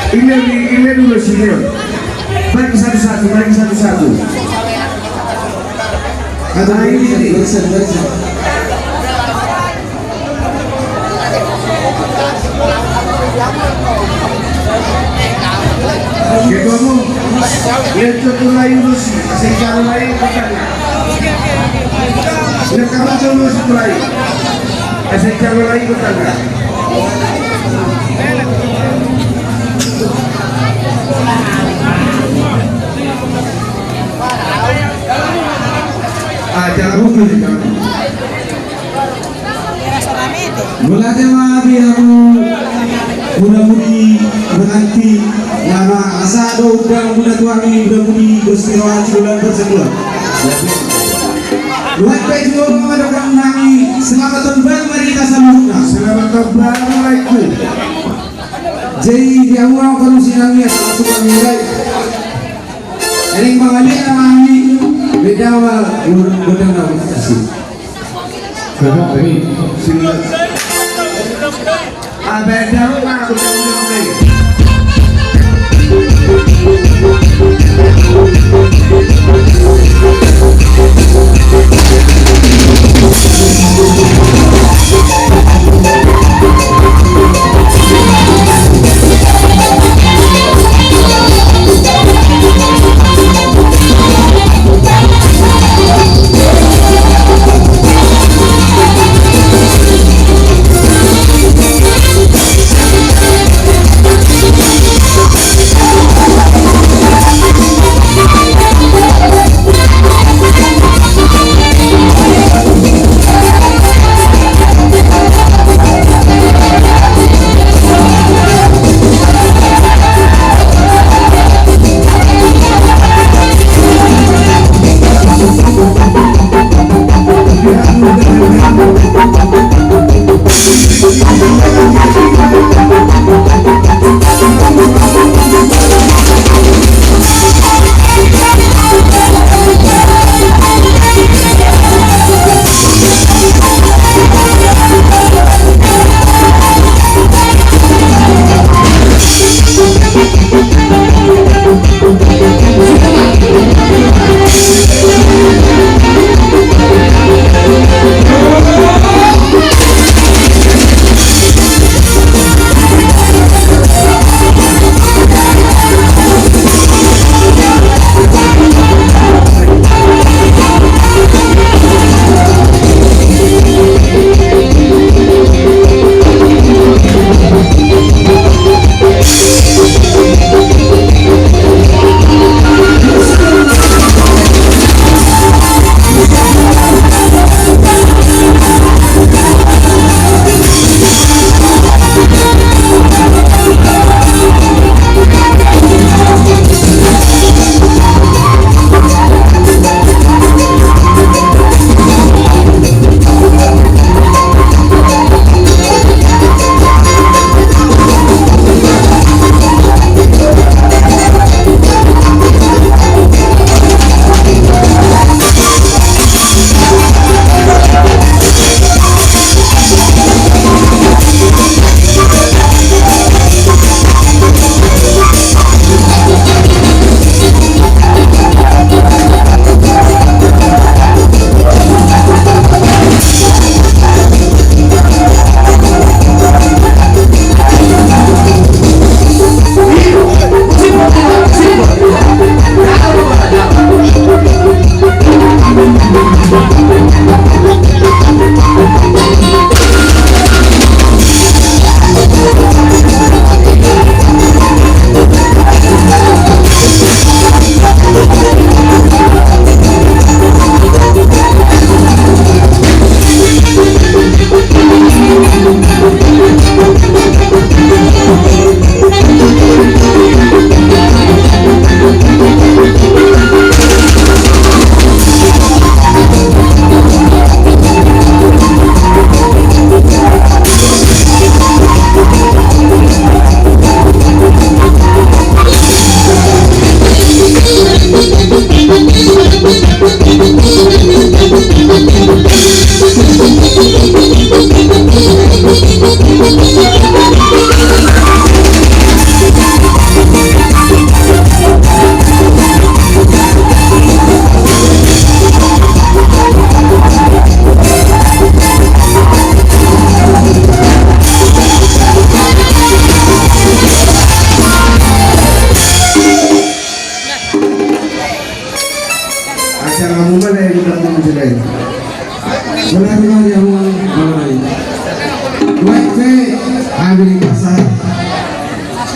Ini dulu sini. Bagi satu-satu. Ada ini barisan. Gitu kamu. Lihat tuh lain dulu sih. Kasih cara lain katanya. Lihat kamu dulu satu lain. Kasih cara lain katanya. Jangan buka. Mula tema biamu muda-mudi berganti nama asado udang muda tuangi muda-mudi beristirahat sebulan bersebulan. Luat baik juga mengadakan nangi selamat tahun baru mari kita sambutkan. Selamat tahun baru lagi. Jadi dia orang kondisi nami langsung kami mulai. Ini mengalir nama kami beda awal udang nama kasih. Beda lah udang-udang.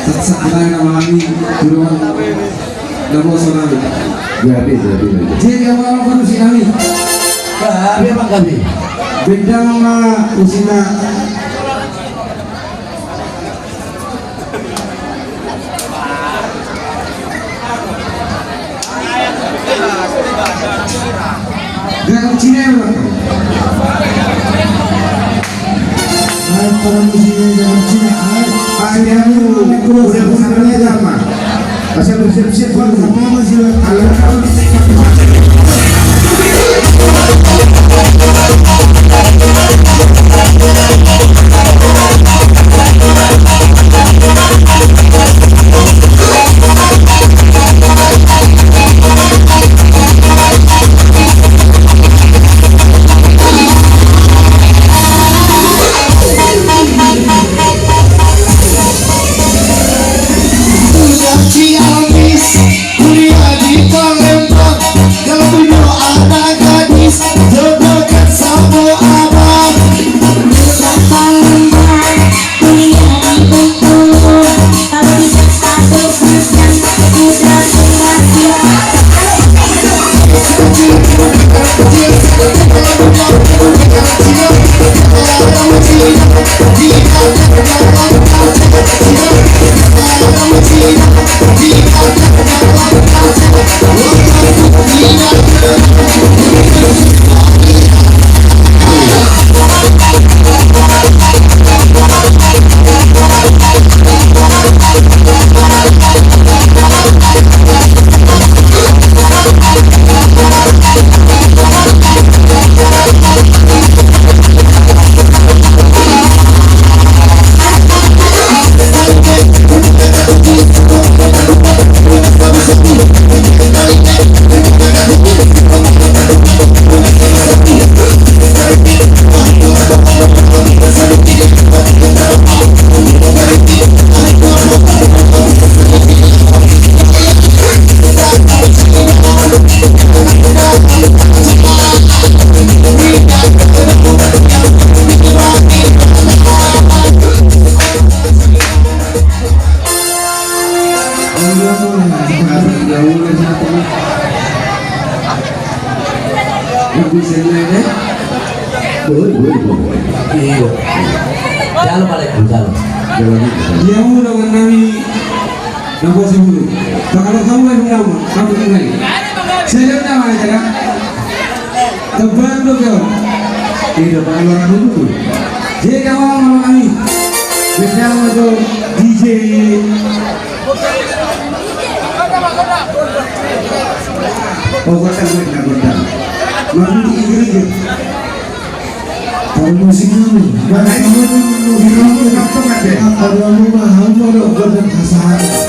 Saksak kita nama kami Turuan Nama Sonami. Jadi. Jadi awal kan usia kami. Kami apa kami? Beda sama usina. Garam Cina apa? Para musisi garam Cina. Ada udah sampai lama. Asal bersiap-siap kalau masih Jalan balik, jalan. Dia mau dengan nami Nama sebelum. Kalau kamu yang nama, kamu kenal. Saya lihat nama aja kan. Tebal lo kau. Tidak pakai orang dulu. Jadi kamu mau kami. Bersama tu DJ. Oh, kota kota. Mami Inggris. Kalau musiknya, kalau kamu apa ada? Kalau kamu mahal, kalau kau dan kasar.